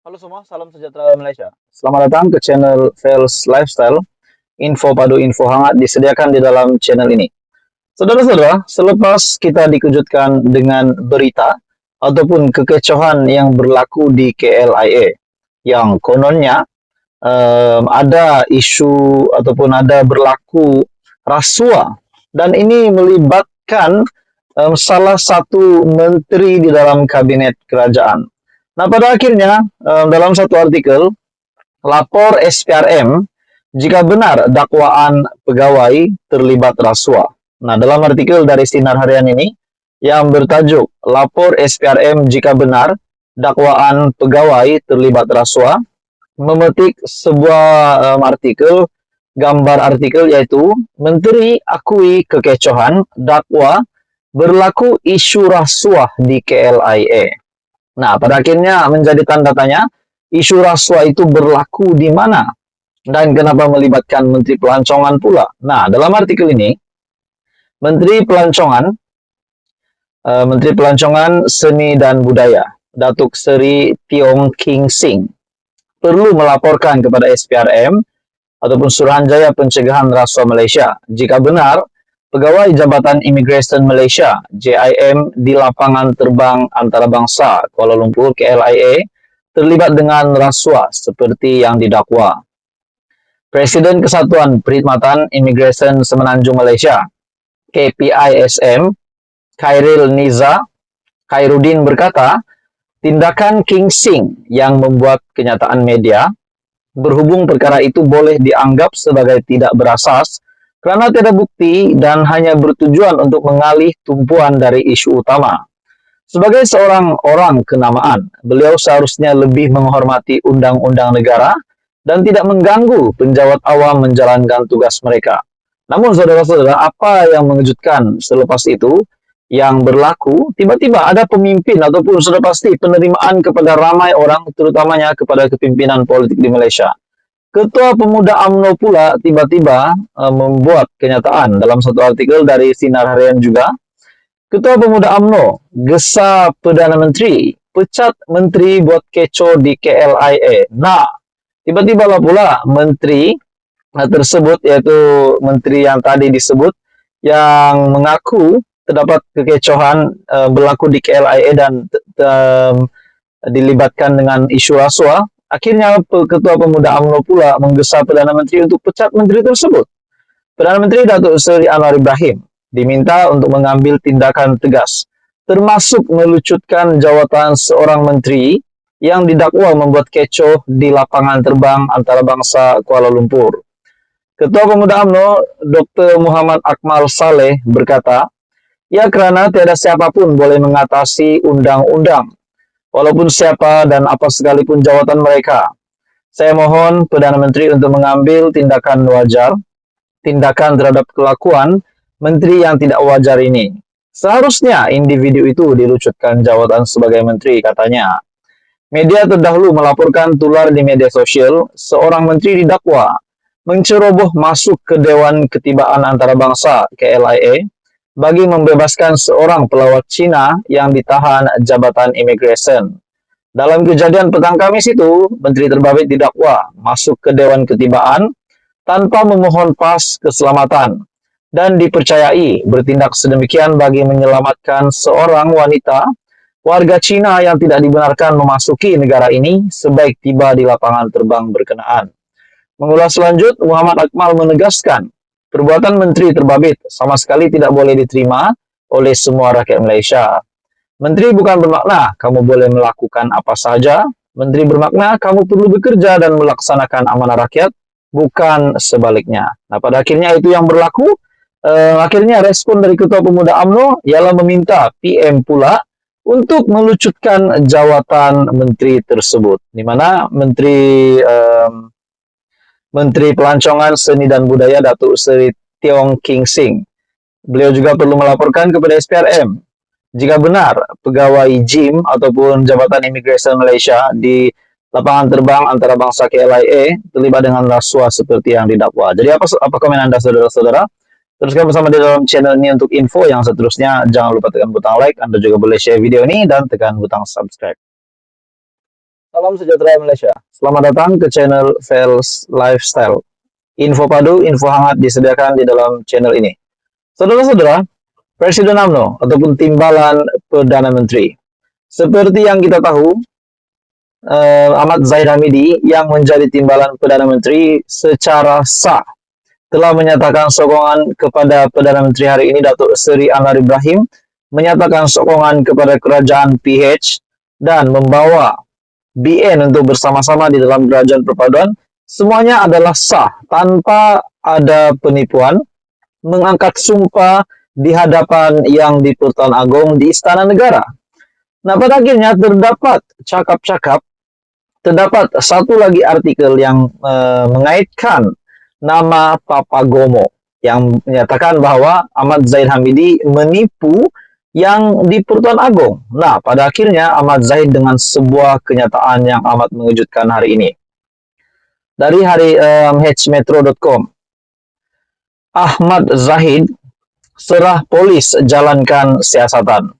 Halo semua, salam sejahtera Malaysia. Selamat datang ke channel Fels Lifestyle. Info padu info hangat disediakan di dalam channel ini. Saudara-saudara, selepas kita dikejutkan dengan berita ataupun kekecohan yang berlaku di KLIA, yang kononnya ada isu ataupun ada berlaku rasuah, dan ini melibatkan salah satu menteri di dalam kabinet kerajaan. Nah, pada akhirnya, dalam satu artikel, lapor SPRM jika benar dakwaan pegawai terlibat rasuah. Nah, dalam artikel dari Sinar Harian ini, yang bertajuk, lapor SPRM jika benar dakwaan pegawai terlibat rasuah, memetik sebuah artikel, gambar artikel yaitu, Menteri akui kekecohan dakwa berlaku isu rasuah di KLIA. Nah, pada akhirnya menjadi tanda tanya, isu rasuah itu berlaku di mana? Dan kenapa melibatkan Menteri Pelancongan pula? Nah, dalam artikel ini, Menteri Pelancongan Seni dan Budaya, Datuk Seri Tiong King Sing, perlu melaporkan kepada SPRM ataupun Suruhanjaya Pencegahan Rasuah Malaysia jika benar pegawai Jabatan Imigresen Malaysia JIM di lapangan terbang antarabangsa Kuala Lumpur KLIA terlibat dengan rasuah seperti yang didakwa. Presiden Kesatuan Perkhidmatan Imigresen Semenanjung Malaysia KPISM Khairil Niza Khairuddin berkata, tindakan King Sing yang membuat kenyataan media berhubung perkara itu boleh dianggap sebagai tidak berasas kerana tiada bukti dan hanya bertujuan untuk mengalih tumpuan dari isu utama. Sebagai seorang orang kenamaan, beliau seharusnya lebih menghormati undang-undang negara dan tidak mengganggu penjawat awam menjalankan tugas mereka. Namun saudara-saudara, apa yang mengejutkan selepas itu yang berlaku, tiba-tiba ada pemimpin ataupun sudah pasti penerimaan kepada ramai orang, terutamanya kepada kepimpinan politik di Malaysia. Ketua Pemuda UMNO pula tiba-tiba membuat kenyataan dalam satu artikel dari Sinar Harian juga. Ketua Pemuda UMNO gesa Perdana Menteri, pecat menteri buat kecoh di KLIA. Nah, tiba-tiba lah pula menteri tersebut, yaitu menteri yang tadi disebut, yang mengaku terdapat kekecohan berlaku di KLIA dan dilibatkan dengan isu rasuah. Akhirnya Ketua Pemuda UMNO pula menggesa Perdana Menteri untuk pecat menteri tersebut. Perdana Menteri Datuk Seri Anwar Ibrahim diminta untuk mengambil tindakan tegas, termasuk melucutkan jawatan seorang menteri yang didakwa membuat kecoh di lapangan terbang antarabangsa Kuala Lumpur. Ketua Pemuda UMNO Dr. Muhammad Akmal Saleh berkata, ya kerana tiada siapapun boleh mengatasi undang-undang, walaupun siapa dan apa sekalipun jawatan mereka. Saya mohon Perdana Menteri untuk mengambil tindakan wajar, tindakan terhadap kelakuan menteri yang tidak wajar ini. Seharusnya individu itu dilucutkan jawatan sebagai menteri, katanya. Media terdahulu melaporkan tular di media sosial, seorang menteri didakwa menceroboh masuk ke Dewan Ketibaan Antarabangsa KLIA bagi membebaskan seorang pelawat Cina yang ditahan Jabatan Imigresen. Dalam kejadian petang Kamis itu, Menteri Terbabit didakwa masuk ke Dewan Ketibaan tanpa memohon pas keselamatan dan dipercayai bertindak sedemikian bagi menyelamatkan seorang wanita warga Cina yang tidak dibenarkan memasuki negara ini sebaik tiba di lapangan terbang berkenaan. Mengulas lanjut, Muhammad Akmal menegaskan, perbuatan Menteri Terbabit sama sekali tidak boleh diterima oleh semua rakyat Malaysia. Menteri bukan bermakna kamu boleh melakukan apa saja. Menteri bermakna kamu perlu bekerja dan melaksanakan amanah rakyat, bukan sebaliknya. Nah, pada akhirnya itu yang berlaku. Akhirnya respon dari Ketua Pemuda UMNO ialah meminta PM pula untuk melucutkan jawatan menteri tersebut, di mana Menteri Pelancongan Seni dan Budaya Datuk Seri Tiong King Sing. Beliau juga perlu melaporkan kepada SPRM jika benar pegawai JIM ataupun Jabatan Imigresen Malaysia di lapangan terbang antarabangsa KLIA terlibat dengan rasuah seperti yang didakwa. Jadi apa komen Anda saudara-saudara? Teruskan bersama di dalam channel ini untuk info yang seterusnya. Jangan lupa tekan butang like, Anda juga boleh share video ini dan tekan butang subscribe. salam sejahtera Malaysia. Selamat datang ke channel Fels Lifestyle. Info padu, info hangat disediakan di dalam channel ini. Saudara-saudara, Presiden UMNO ataupun Timbalan Perdana Menteri. Seperti yang kita tahu, Ahmad Zahid Hamidi yang menjadi Timbalan Perdana Menteri secara sah telah menyatakan sokongan kepada Perdana Menteri hari ini, Datuk Seri Anwar Ibrahim, menyatakan sokongan kepada kerajaan PH dan membawa BN untuk bersama-sama di dalam kerajaan perpaduan. Semuanya adalah sah tanpa ada penipuan, mengangkat sumpah di hadapan Yang di-Pertuan Agong di Istana Negara. Nah, pada akhirnya terdapat satu lagi artikel yang mengaitkan nama Papagomo yang menyatakan bahwa Ahmad Zahid Hamidi menipu Yang di-Pertuan Agong. Nah, pada akhirnya Ahmad Zahid dengan sebuah kenyataan yang amat mengejutkan hari ini. Dari hmetro.com, Ahmad Zahid serah polis jalankan siasatan.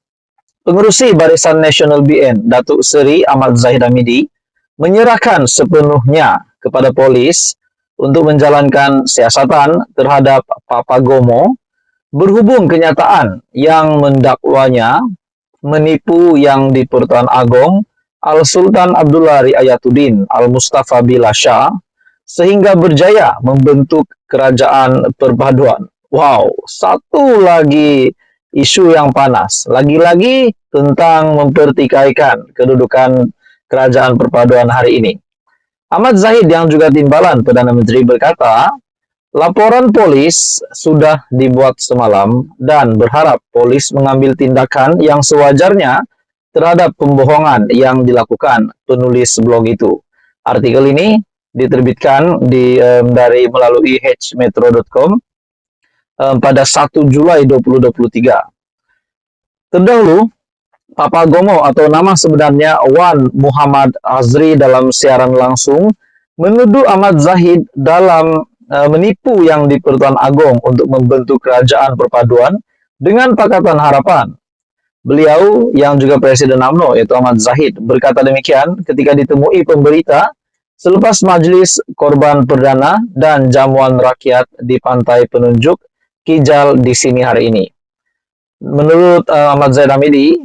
Pengerusi Barisan Nasional BN, Datuk Seri Ahmad Zahid Hamidi, menyerahkan sepenuhnya kepada polis untuk menjalankan siasatan terhadap Papagomo berhubung kenyataan yang mendakwanya menipu Yang di-Pertuan Agong Al-Sultan Abdullah Riayatuddin Al-Mustafa Billah Shah sehingga berjaya membentuk kerajaan perpaduan. Wow, satu lagi isu yang panas. Lagi-lagi tentang mempertikaikan kedudukan kerajaan perpaduan hari ini. Ahmad Zahid yang juga Timbalan Perdana Menteri berkata, laporan polis sudah dibuat semalam dan berharap polis mengambil tindakan yang sewajarnya terhadap pembohongan yang dilakukan penulis blog itu. Artikel ini diterbitkan dari melalui hmetro.com pada 1 Julai 2023. Terdahulu, Papagomo atau nama sebenarnya Wan Muhammad Azri dalam siaran langsung menuduh Ahmad Zahid dalam menipu Yang di-Pertuan Agong untuk membentuk kerajaan perpaduan dengan Pakatan Harapan. Beliau yang juga Presiden UMNO yaitu Ahmad Zahid berkata demikian ketika ditemui pemberita selepas majlis korban perdana dan jamuan rakyat di Pantai Penunjuk Kijal di sini hari ini. Menurut Ahmad Zahid Hamidi,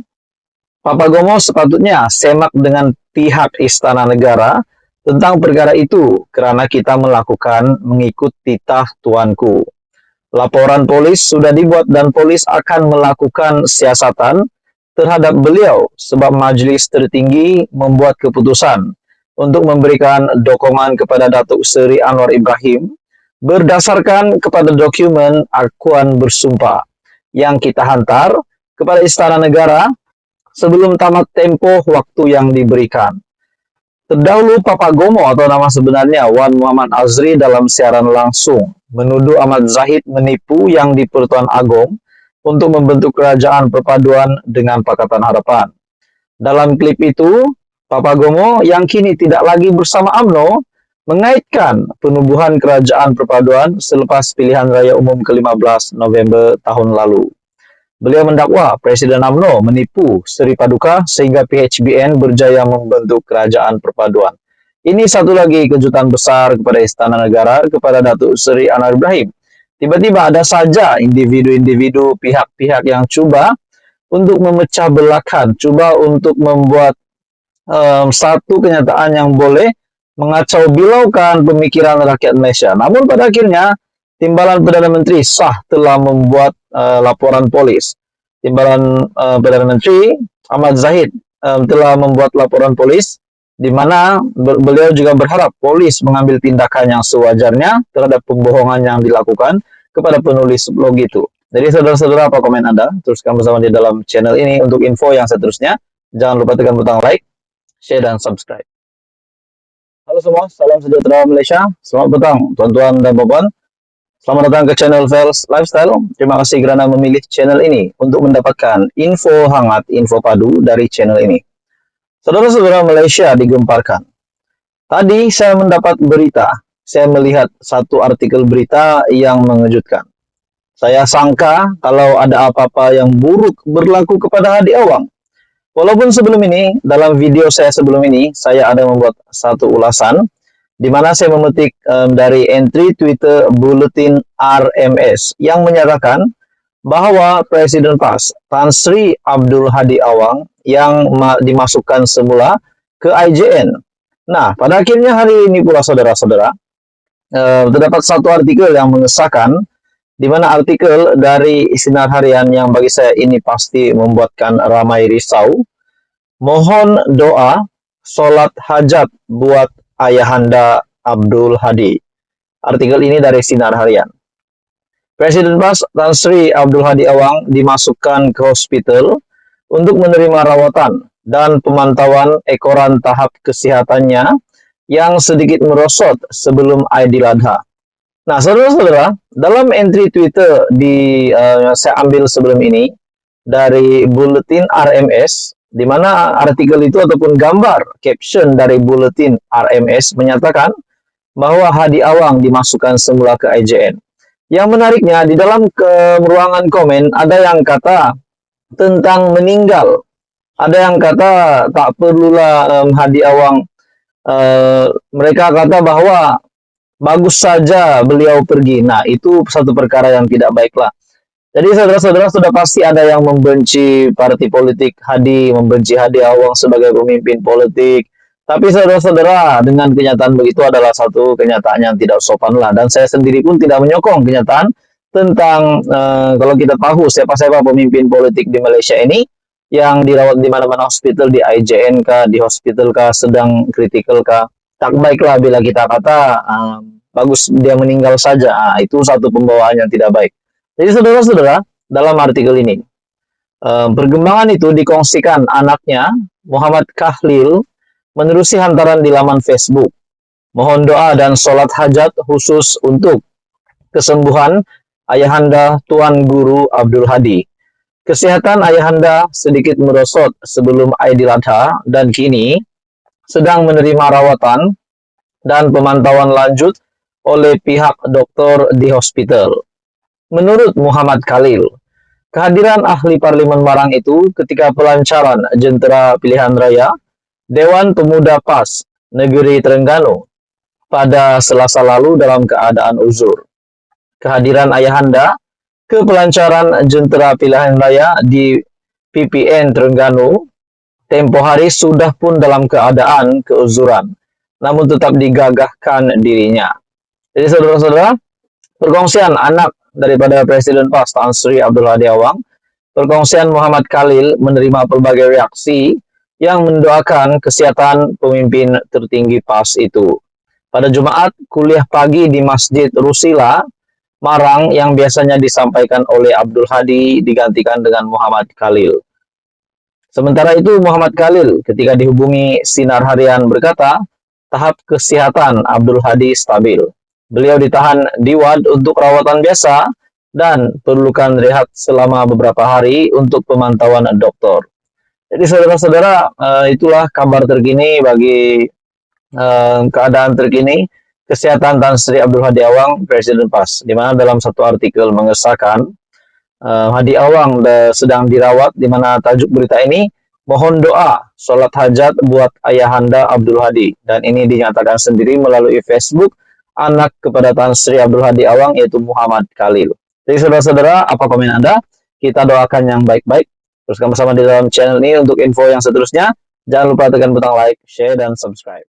Papagomo sepatutnya semak dengan pihak Istana Negara tentang perkara itu kerana kita melakukan mengikut titah tuanku. Laporan polis sudah dibuat dan polis akan melakukan siasatan terhadap beliau sebab majlis tertinggi membuat keputusan untuk memberikan dokumen kepada Datuk Seri Anwar Ibrahim berdasarkan kepada dokumen akuan bersumpah yang kita hantar kepada Istana Negara sebelum tamat tempoh waktu yang diberikan. Terdahulu Papagomo atau nama sebenarnya Wan Muhammad Azri dalam siaran langsung menuduh Ahmad Zahid menipu Yang di-Pertuan Agong untuk membentuk kerajaan perpaduan dengan Pakatan Harapan. Dalam klip itu, Papagomo yang kini tidak lagi bersama UMNO mengaitkan penubuhan kerajaan perpaduan selepas pilihan raya umum ke-15 November tahun lalu. Beliau mendakwa Presiden UMNO menipu Seri Paduka sehingga PHBN berjaya membentuk kerajaan perpaduan. Ini satu lagi kejutan besar kepada Istana Negara, kepada Datuk Seri Anwar Ibrahim. Tiba-tiba ada saja individu-individu, pihak-pihak yang cuba untuk memecah belahkan, cuba untuk membuat satu kenyataan yang boleh mengacau bilaukan pemikiran rakyat Malaysia. Namun pada akhirnya, Timbalan Perdana Menteri sah telah membuat laporan polis. Timbalan Perdana Menteri Ahmad Zahid telah membuat laporan polis di mana beliau juga berharap polis mengambil tindakan yang sewajarnya terhadap pembohongan yang dilakukan kepada penulis blog itu. Jadi saudara-saudara, apa komen Anda? Teruskan bersama di dalam channel ini untuk info yang seterusnya. Jangan lupa tekan butang like, share, dan subscribe. Halo semua, salam sejahtera Malaysia. Selamat petang, tuan-tuan dan puan. Selamat datang ke channel Fels Lifestyle. Terima kasih kerana memilih channel ini untuk mendapatkan info hangat, info padu dari channel ini. Saudara-saudara, Malaysia digemparkan. Tadi saya mendapat berita, saya melihat satu artikel berita yang mengejutkan. Saya sangka kalau ada apa-apa yang buruk berlaku kepada Hadi Awang. Walaupun sebelum ini, dalam video saya sebelum ini, saya ada membuat satu ulasan di mana saya memetik dari entry Twitter Bulletin RMS yang menyatakan bahwa Presiden PAS Tan Sri Abdul Hadi Awang yang dimasukkan semula ke IJN. Nah, pada akhirnya hari ini pula saudara-saudara, terdapat satu artikel yang mengesahkan di mana artikel dari Sinar Harian yang bagi saya ini pasti membuatkan ramai risau. Mohon doa sholat hajat buat ayahanda Abdul Hadi. Artikel ini dari Sinar Harian. Presiden PAS Tan Sri Abdul Hadi Awang dimasukkan ke hospital untuk menerima rawatan dan pemantauan ekoran tahap kesehatannya yang sedikit merosot sebelum Aidil Adha. Nah, saudara-saudara, dalam entry Twitter saya ambil sebelum ini dari Bulletin RMS, di mana artikel itu ataupun gambar caption dari Bulletin RMS menyatakan bahwa Hadi Awang dimasukkan semula ke IJN. Yang menariknya, di dalam ruangan komen ada yang kata tentang meninggal. Ada yang kata tak perlulah Hadi Awang. Mereka kata bahwa bagus saja beliau pergi. Nah, itu satu perkara yang tidak baiklah. Jadi saudara-saudara sudah pasti ada yang membenci partai politik Hadi, membenci Hadi Awang sebagai pemimpin politik. Tapi saudara-saudara, dengan kenyataan begitu adalah satu kenyataan yang tidak sopan lah. Dan saya sendiri pun tidak menyokong kenyataan tentang kalau kita tahu siapa-siapa pemimpin politik di Malaysia ini yang dirawat di mana-mana hospital, di IJN kah, di hospital kah, sedang kritikal kah. Tak baiklah bila kita kata bagus dia meninggal saja. Itu satu pembawaan yang tidak baik. Jadi saudara-saudara, dalam artikel ini, perkembangan itu dikongsikan anaknya, Muhammad Khalil, menerusi hantaran di laman Facebook. Mohon doa dan sholat hajat khusus untuk kesembuhan ayahanda Tuan Guru Abdul Hadi. Kesehatan ayahanda sedikit merosot sebelum Aidil Adha dan kini sedang menerima rawatan dan pemantauan lanjut oleh pihak dokter di hospital. Menurut Muhammad Khalil, kehadiran ahli parlimen Marang itu ketika pelancaran jentera pilihan raya Dewan Pemuda PAS Negeri Terengganu pada Selasa lalu dalam keadaan uzur. Kehadiran ayahanda ke pelancaran jentera pilihan raya di PPN Terengganu tempo hari sudah pun dalam keadaan keuzuran, namun tetap digagahkan dirinya. Jadi saudara-saudara, perkongsian anak daripada Presiden PAS Tan Sri Abdul Hadi Awang, perkongsian Muhammad Khalil menerima berbagai reaksi yang mendoakan kesehatan pemimpin tertinggi PAS itu. Pada Jumat, kuliah pagi di Masjid Rusila, Marang yang biasanya disampaikan oleh Abdul Hadi digantikan dengan Muhammad Khalil. Sementara itu Muhammad Khalil ketika dihubungi Sinar Harian berkata, tahap kesehatan Abdul Hadi stabil. Beliau ditahan di ward untuk rawatan biasa dan perlukan rehat selama beberapa hari untuk pemantauan dokter. Jadi saudara-saudara, itulah kabar terkini bagi keadaan terkini kesehatan Tan Sri Abdul Hadi Awang, Presiden PAS, di mana dalam satu artikel mengesahkan Hadi Awang sedang dirawat, di mana tajuk berita ini mohon doa sholat hajat buat ayahanda Abdul Hadi, dan ini dinyatakan sendiri melalui Facebook anak kepada Tan Sri Abdul Hadi Awang yaitu Muhammad Khalil. Jadi saudara-saudara, apa komen Anda? Kita doakan yang baik-baik. Teruskan bersama di dalam channel ini untuk info yang seterusnya. Jangan lupa tekan butang like, share, dan subscribe.